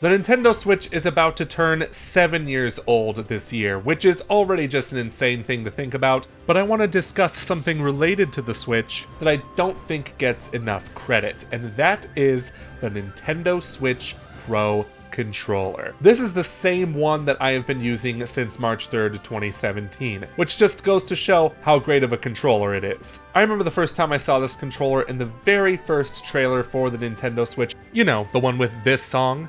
The Nintendo Switch is about to turn 7 years old this year, which is already just an insane thing to think about, but I want to discuss something related to the Switch that I don't think gets enough credit, and that is the Nintendo Switch Pro controller. This is the same one that I have been using since March 3rd, 2017, which just goes to show how great of a controller it is. I remember the first time I saw this controller in the very first trailer for the Nintendo Switch. You know, the one with this song.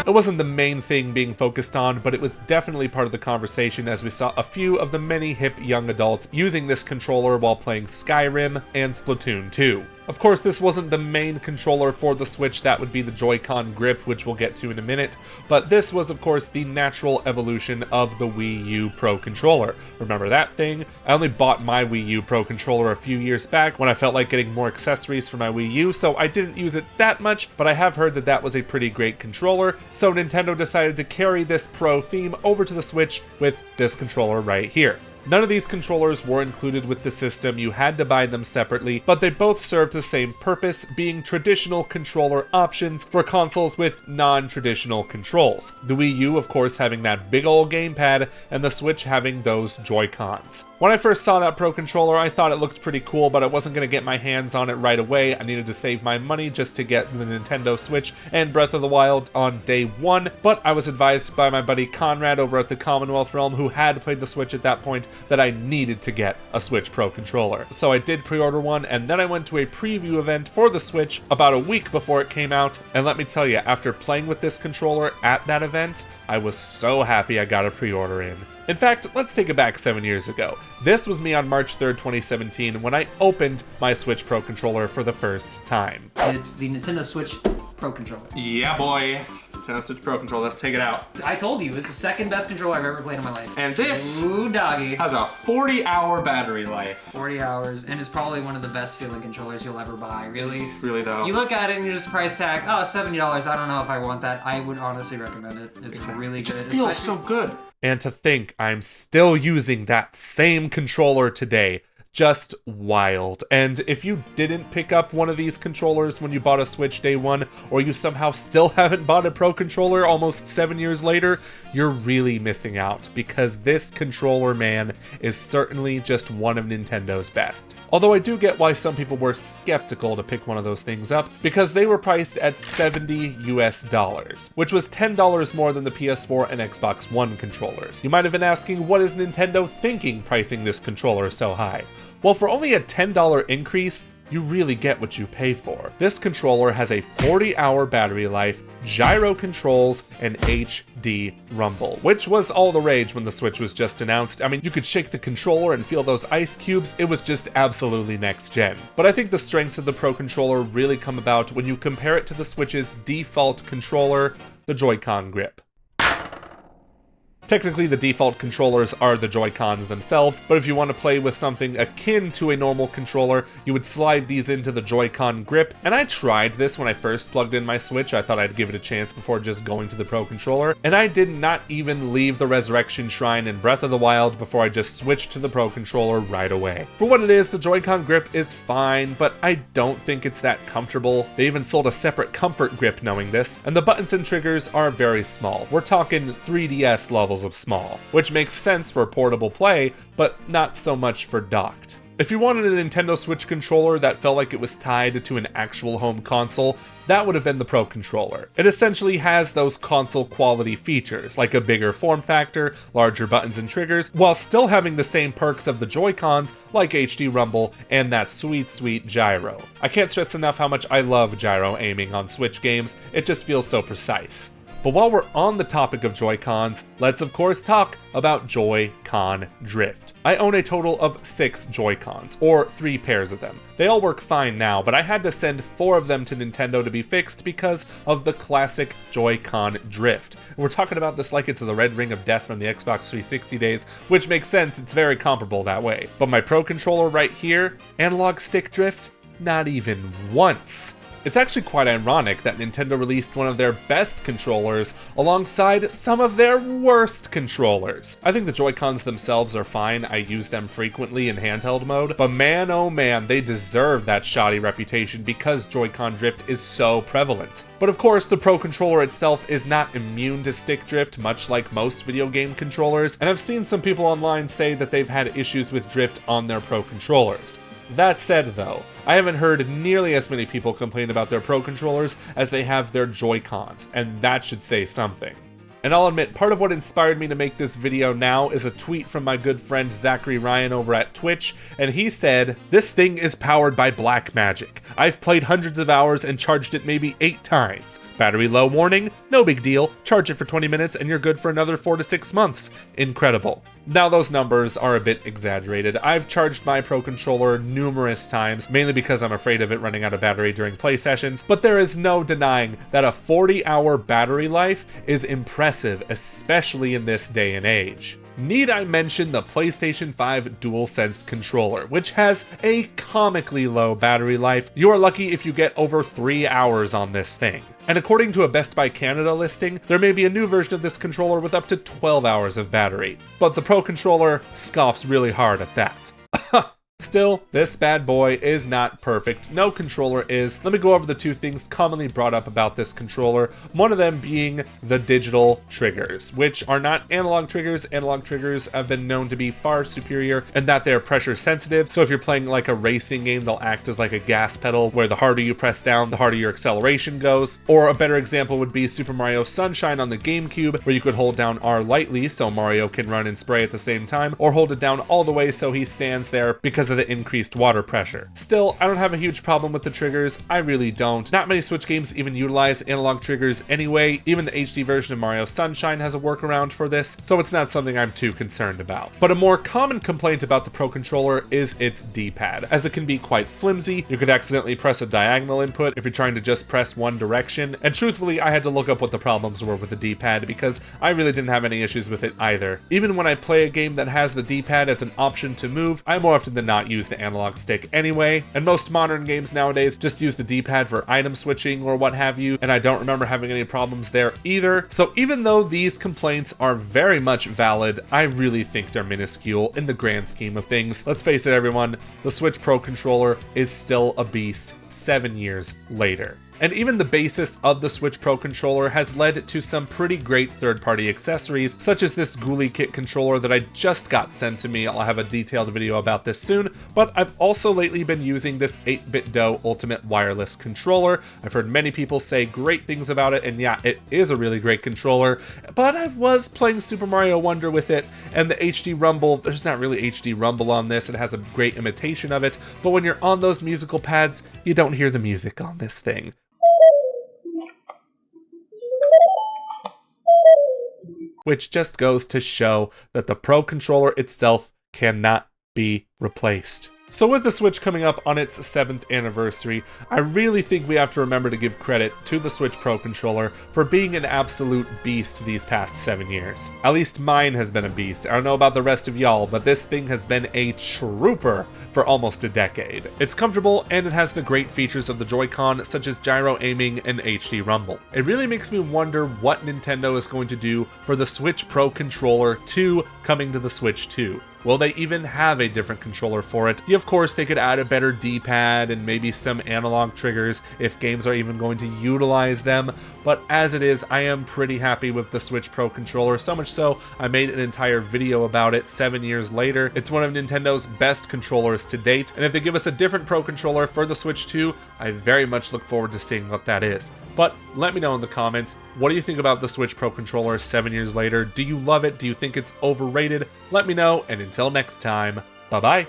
It wasn't the main thing being focused on, but it was definitely part of the conversation as we saw a few of the many hip young adults using this controller while playing Skyrim and Splatoon 2. Of course, this wasn't the main controller for the Switch, that would be the Joy-Con grip, which we'll get to in a minute, but this was of course the natural evolution of the Wii U Pro controller. Remember that thing? I only bought my Wii U Pro controller a few years back when I felt like getting more accessories for my Wii U, so I didn't use it that much, but I have heard that that was a pretty great controller, so Nintendo decided to carry this Pro theme over to the Switch with this controller right here. None of these controllers were included with the system, you had to buy them separately, but they both served the same purpose, being traditional controller options for consoles with non-traditional controls. The Wii U, of course, having that big old gamepad, and the Switch having those Joy-Cons. When I first saw that Pro controller, I thought it looked pretty cool, but I wasn't going to get my hands on it right away. I needed to save my money just to get the Nintendo Switch and Breath of the Wild on day one, but I was advised by my buddy Conrad over at the Commonwealth Realm, who had played the Switch at that point, that I needed to get a Switch Pro controller. So I did pre-order one, and then I went to a preview event for the Switch about a week before it came out, and let me tell you, after playing with this controller at that event, I was so happy I got a pre-order in. In fact, let's take it back 7 years ago. This was me on March 3rd, 2017, when I opened my Switch Pro controller for the first time. It's the Nintendo Switch Pro controller. Yeah, boy. Nintendo Switch Pro controller, let's take it out. I told you, it's the second best controller I've ever played in my life. And this Ooh, doggy. has a 40-hour battery life. 40 hours, and it's probably one of the best feeling controllers you'll ever buy, really. Really though. You look at it and you're just price tag, oh, $70, I don't know if I want that. I would honestly recommend it. It's really good. It just feels so good. And to think I'm still using that same controller today. Just wild. And if you didn't pick up one of these controllers when you bought a Switch day one, or you somehow still haven't bought a Pro controller almost 7 years later, you're really missing out, because this controller, man, is certainly just one of Nintendo's best. Although I do get why some people were skeptical to pick one of those things up, because they were priced at $70 US, which was $10 more than the PS4 and Xbox One controllers. You might have been asking, what is Nintendo thinking pricing this controller so high? Well, for only a $10 increase, you really get what you pay for. This controller has a 40-hour battery life, gyro controls, and HD rumble, which was all the rage when the Switch was just announced. I mean, you could shake the controller and feel those ice cubes. It was just absolutely next gen. But I think the strengths of the Pro controller really come about when you compare it to the Switch's default controller, the Joy-Con grip. Technically, the default controllers are the Joy-Cons themselves, but if you want to play with something akin to a normal controller, you would slide these into the Joy-Con grip, and I tried this when I first plugged in my Switch. I thought I'd give it a chance before just going to the Pro controller, and I did not even leave the Resurrection Shrine in Breath of the Wild before I just switched to the Pro controller right away. For what it is, the Joy-Con grip is fine, but I don't think it's that comfortable. They even sold a separate comfort grip knowing this, and the buttons and triggers are very small. We're talking 3DS levels of small, which makes sense for portable play, but not so much for docked. If you wanted a Nintendo Switch controller that felt like it was tied to an actual home console, that would have been the Pro controller. It essentially has those console quality features, like a bigger form factor, larger buttons and triggers, while still having the same perks of the Joy-Cons, like HD rumble and that sweet, sweet gyro. I can't stress enough how much I love gyro aiming on Switch games, it just feels so precise. But while we're on the topic of Joy-Cons, let's of course talk about Joy-Con drift. I own a total of 6 Joy-Cons, or 3 pairs of them. They all work fine now, but I had to send 4 of them to Nintendo to be fixed because of the classic Joy-Con drift. And we're talking about this like it's the red ring of death from the Xbox 360 days, which makes sense, it's very comparable that way. But my Pro controller right here, analog stick drift, not even once. It's actually quite ironic that Nintendo released one of their best controllers alongside some of their worst controllers. I think the Joy-Cons themselves are fine, I use them frequently in handheld mode, but man oh man, they deserve that shoddy reputation because Joy-Con drift is so prevalent. But of course, the Pro Controller itself is not immune to stick drift, much like most video game controllers, and I've seen some people online say that they've had issues with drift on their Pro Controllers. That said though, I haven't heard nearly as many people complain about their Pro Controllers as they have their Joy-Cons, and that should say something. And I'll admit, part of what inspired me to make this video now is a tweet from my good friend Zachary Ryan over at Twitch, and he said, "This thing is powered by black magic. I've played hundreds of hours and charged it maybe 8 times. Battery low warning? No big deal. Charge it for 20 minutes and you're good for another 4 to 6 months. Incredible." Now those numbers are a bit exaggerated. I've charged my Pro Controller numerous times, mainly because I'm afraid of it running out of battery during play sessions, but there is no denying that a 40-hour battery life is impressive, especially in this day and age. Need I mention the PlayStation 5 DualSense controller, which has a comically low battery life. You are lucky if you get over 3 hours on this thing. And according to a Best Buy Canada listing, there may be a new version of this controller with up to 12 hours of battery. But the Pro Controller scoffs really hard at that. Still, this bad boy is not perfect. No controller is. Let me go over the 2 things commonly brought up about this controller, one of them being the digital triggers, which are not analog triggers. Analog triggers have been known to be far superior in that they're pressure sensitive, so if you're playing like a racing game, they'll act as like a gas pedal, where the harder you press down, the harder your acceleration goes. Or a better example would be Super Mario Sunshine on the GameCube, where you could hold down R lightly so Mario can run and spray at the same time, or hold it down all the way so he stands there because of the increased water pressure. Still, I don't have a huge problem with the triggers, I really don't. Not many Switch games even utilize analog triggers anyway. Even the HD version of Mario Sunshine has a workaround for this, so it's not something I'm too concerned about. But a more common complaint about the Pro Controller is its D-pad, as it can be quite flimsy. You could accidentally press a diagonal input if you're trying to just press one direction, and truthfully I had to look up what the problems were with the D-pad because I really didn't have any issues with it either. Even when I play a game that has the D-pad as an option to move, I more often than not use the analog stick anyway, and most modern games nowadays just use the D-pad for item switching or what have you, and I don't remember having any problems there either. So even though these complaints are very much valid, I really think they're minuscule in the grand scheme of things. Let's face it everyone, the Switch Pro Controller is still a beast 7 years later. And even the basis of the Switch Pro Controller has led to some pretty great third-party accessories, such as this Ghoulie Kit controller that I just got sent to me. I'll have a detailed video about this soon, but I've also lately been using this 8BitDo Ultimate Wireless controller. I've heard many people say great things about it, and yeah, it is a really great controller, but I was playing Super Mario Wonder with it, and the HD rumble, there's not really HD rumble on this, it has a great imitation of it, but when you're on those musical pads, you don't hear the music on this thing. Which just goes to show that the Pro Controller itself cannot be replaced. So with the Switch coming up on its 7th anniversary, I really think we have to remember to give credit to the Switch Pro Controller for being an absolute beast these past 7 years. At least mine has been a beast. I don't know about the rest of y'all, but this thing has been a trooper for almost a decade. It's comfortable and it has the great features of the Joy-Con, such as gyro aiming and HD rumble. It really makes me wonder what Nintendo is going to do for the Switch Pro Controller 2 coming to the Switch 2. Will they even have a different controller for it? Yeah, of course, they could add a better D-pad and maybe some analog triggers if games are even going to utilize them, but as it is, I am pretty happy with the Switch Pro Controller, so much so I made an entire video about it 7 years later. It's one of Nintendo's best controllers to date, and if they give us a different Pro Controller for the Switch 2, I very much look forward to seeing what that is. But let me know in the comments, what do you think about the Switch Pro Controller 7 years later? Do you love it? Do you think it's overrated? Let me know, and until next time, bye-bye.